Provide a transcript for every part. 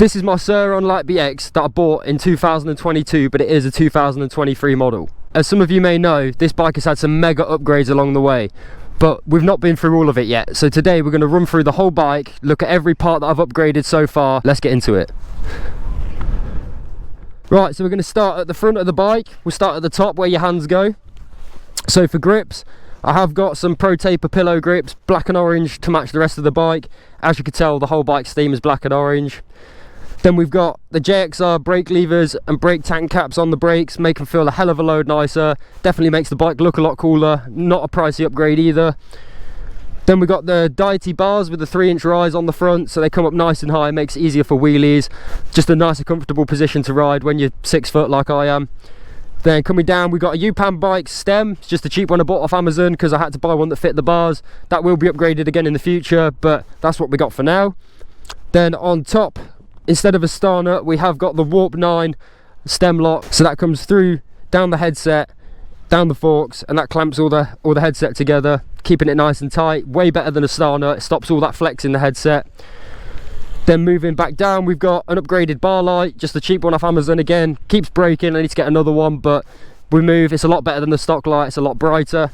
This is my Surron LBX that I bought in 2022, but it is a 2023 model. As some of you may know, this bike has had some mega upgrades along the way, but we've not been through all of it yet. So today we're going to run through the whole bike, look at every part that I've upgraded so far. Let's get into it. Right, so we're going to start at the front of the bike. We'll start at the top where your hands go. So for grips, I have got some Pro Taper pillow grips, black and orange, to match the rest of the bike. As you can tell, the whole bike's theme is black and orange. Then we've got the JXR brake levers and brake tank caps on the brakes, make them feel a hell of a load nicer. Definitely makes the bike look a lot cooler. Not a pricey upgrade either. Then we've got the Deity bars with the 3-inch rise on the front, so they come up nice and high, makes it easier for wheelies. Just a nicer, comfortable position to ride when you're 6 foot like I am. Then coming down, we've got a UPAN bike stem. It's just a cheap one I bought off Amazon because I had to buy one that fit the bars. That will be upgraded again in the future, but that's what we got for now. Then on top, instead of a star nut, we have got the Warp 9 stem lock. So that comes through, down the headset, down the forks, and that clamps all the headset together, keeping it nice and tight. Way better than a star nut. It stops all that flex in the headset. Then moving back down, we've got an upgraded bar light, just a cheap one off Amazon again. Keeps breaking, I need to get another one, but we move. It's a lot better than the stock light, it's a lot brighter.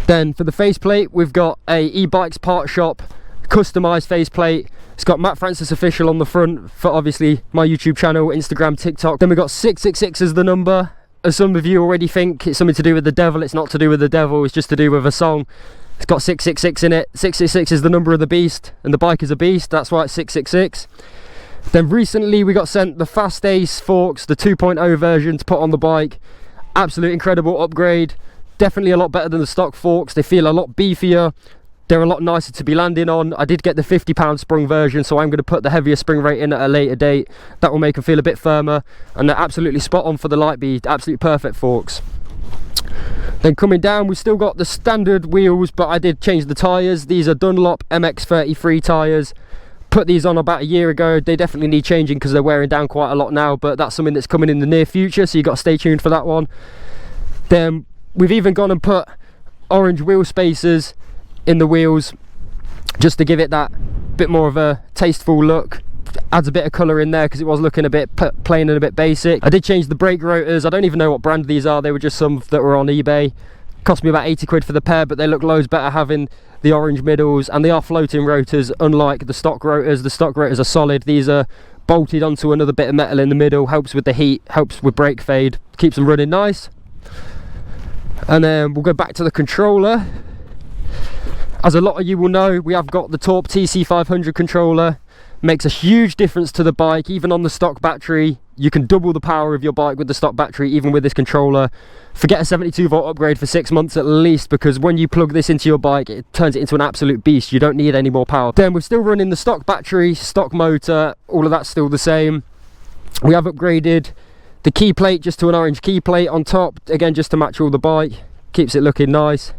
Then for the faceplate, we've got a e-bikes part shop customized faceplate. It's got Matt Francis official on the front for obviously my YouTube channel, Instagram, TikTok. Then we've got 666 as the number. As some of you already think it's something to do with the devil, it's not to do with the devil, it's just to do with a song. It's got 666 in it. 666 is the number of the beast, and the bike is a beast, that's why it's 666. Then recently we got sent the Fast Ace forks, the 2.0 version, to put on the bike. Absolute incredible upgrade. Definitely a lot better than the stock forks. They feel a lot beefier. They're a lot nicer to be landing on. I did get the 50-pound sprung version, so I'm going to put the heavier spring rate in at a later date. That will make them feel a bit firmer, and they're absolutely spot on for the light bead. Absolutely perfect forks. Then coming down, we've still got the standard wheels, but I did change the tyres. These are Dunlop MX33 tyres. Put these on about a year ago. They definitely need changing because they're wearing down quite a lot now, but that's something that's coming in the near future, so you've got to stay tuned for that one. Then we've even gone and put orange wheel spacers in the wheels just to give it that bit more of a tasteful look. Adds a bit of colour in there because it was looking a bit plain and a bit basic. I did change the brake rotors. I don't even know what brand these are. They were just some that were on eBay. Cost me about 80 quid for the pair, but they look loads better having the orange middles, and they are floating rotors unlike the stock rotors. The stock rotors are solid. These are bolted onto another bit of metal in the middle. Helps with the heat, helps with brake fade, keeps them running nice. And then we'll go back to the controller. As a lot of you will know, we have got the Torp TC500 controller. Makes a huge difference to the bike. Even on the stock battery, you can double the power of your bike with the stock battery, even with this controller. Forget a 72 volt upgrade for 6 months at least, because when you plug this into your bike, it turns it into an absolute beast. You don't need any more power. Then we're still running the stock battery, stock motor, all of that's still the same. We have upgraded the key plate just to an orange key plate on top, again just to match all the bike. Keeps it looking nice.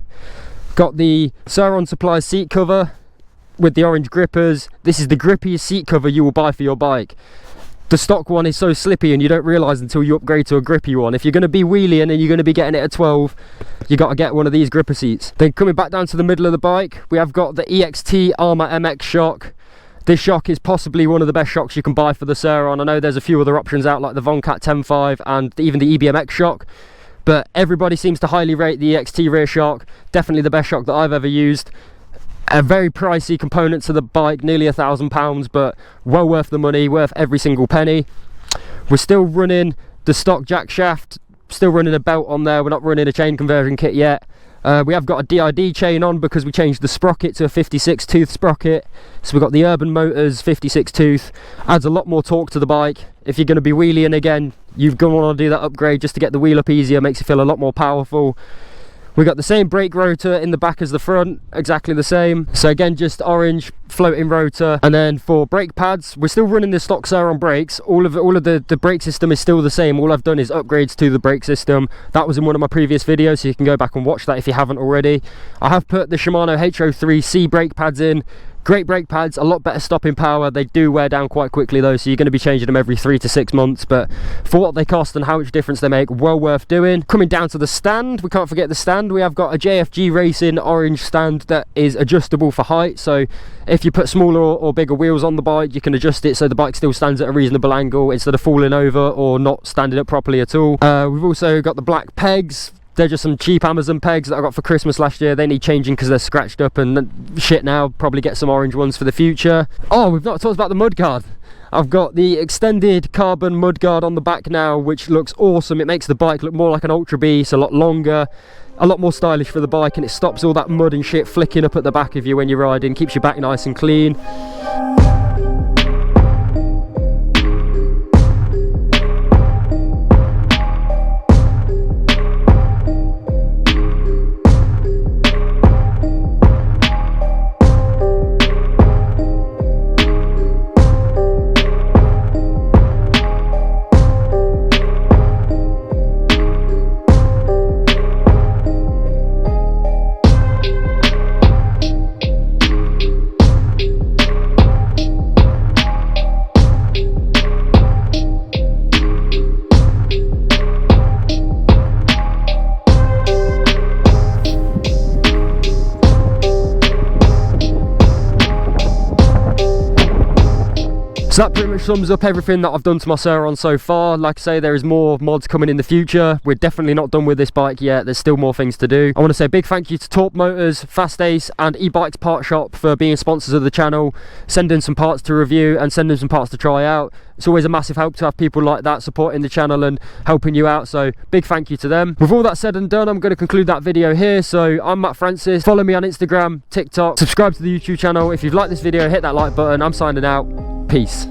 Got the Surron Supply seat cover with the orange grippers. This is the grippiest seat cover you will buy for your bike. The stock one is so slippy and you don't realise until you upgrade to a grippy one. If you're going to be wheeling and you're going to be getting it at 12, you got to get one of these gripper seats. Then coming back down to the middle of the bike, we have got the EXT Armour MX shock. This shock is possibly one of the best shocks you can buy for the Surron. I know there's a few other options out like the Voncat 10.5 and even the EBMX shock, but everybody seems to highly rate the EXT rear shock. Definitely the best shock that I've ever used. A very pricey component to the bike, nearly £1,000, but well worth the money, worth every single penny. We're still running the stock jack shaft, still running a belt on there. We're not running a chain conversion kit yet. We have got a DID chain on because we changed the sprocket to a 56 tooth sprocket. So we've got the Urban Motors 56 tooth. Adds a lot more torque to the bike. If you're going to be wheeling again, you're going to want to do that upgrade just to get the wheel up easier. Makes it feel a lot more powerful. We got the same brake rotor in the back as the front, exactly the same. So again, just orange floating rotor. And then for brake pads, we're still running the stock Surron brakes. All of the brake system is still the same. All I've done is upgrades to the brake system. That was in one of my previous videos, so you can go back and watch that if you haven't already. I have put the Shimano HO3C brake pads in. Great brake pads, a lot better stopping power. They do wear down quite quickly though, so you're going to be changing them every 3 to 6 months, but for what they cost and how much difference they make, well worth doing. Coming down to the stand, we can't forget the stand. We have got a JFG Racing orange stand that is adjustable for height, so if you put smaller or bigger wheels on the bike, you can adjust it so the bike still stands at a reasonable angle instead of falling over or not standing up properly at all. We've also got the black pegs. They're just some cheap Amazon pegs that I got for Christmas last year. They need changing because they're scratched up and shit now. Probably get some orange ones for the future. Oh, we've not talked about the mudguard. I've got the extended carbon mudguard on the back now, which looks awesome. It makes the bike look more like an Ultra Beast, a lot longer, a lot more stylish for the bike, and it stops all that mud and shit flicking up at the back of you when you're riding, keeps your back nice and clean. So that pretty much sums up everything that I've done to my Surron so far. Like I say, there is more mods coming in the future. We're definitely not done with this bike yet. There's still more things to do. I want to say a big thank you to Torp Motors, Fast Ace and eBikes Part Shop for being sponsors of the channel, sending some parts to review and sending some parts to try out. It's always a massive help to have people like that supporting the channel and helping you out, so big thank you to them. With all that said and done, I'm going to conclude that video here. So I'm Matt Francis. Follow me on Instagram, TikTok, subscribe to the YouTube channel. If you've liked this video, hit that like button. I'm signing out. Peace.